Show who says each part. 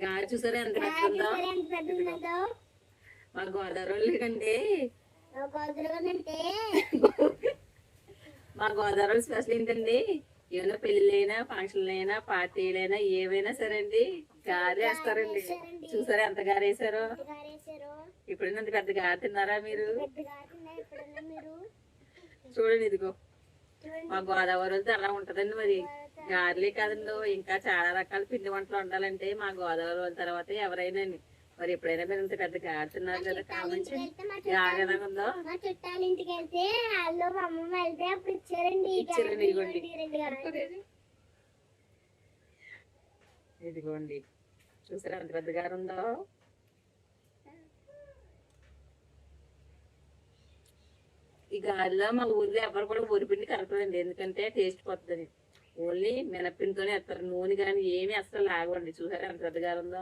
Speaker 1: గాలి చూసారా ఎంత పెద్దదో. మా గోదావరి కంటే మా గోదావరి స్పెషల్ ఏంటండి, ఏమైనా పెళ్ళైనా ఫంక్షన్లైనా పార్టీలైనా ఏమైనా సరే అండి గాలి వేస్తారండి. చూసారా ఎంత గాలి వేసారో. ఇప్పుడైనా అంత పెద్ద గాలి తిన్నారా మీరు? చూడండి ఇదిగో మా గోదావరి వెళ్తే అలా ఉంటదండి. మరి గారెలే కాదండి, ఇంకా చాలా రకాల పిండి వంటలు వండాలంటే మా గోదావరి వాళ్ళ తర్వాత ఎవరైనా. మరి ఎప్పుడైనా మీరు ఇంత పెద్ద గారె తిన్నారు కదా, కావచ్చు గారె ఎలాగుందో. ఇచ్చారండి ఇదిగోండి చూసారా ఎంత పెద్ద గారు ఉందో. ఈ గాలిలో మా ఊర్లో ఎవరు కూడా ఊరిపిండి కలపదండి, ఎందుకంటే టేస్ట్ పోతుందని. ఓన్లీ మినప్పిండితోనే వేస్తారు, నూనె కానీ ఏమి అసలు లాగవండి. చూసారా ఎంత పెద్ద గారు ఉందో.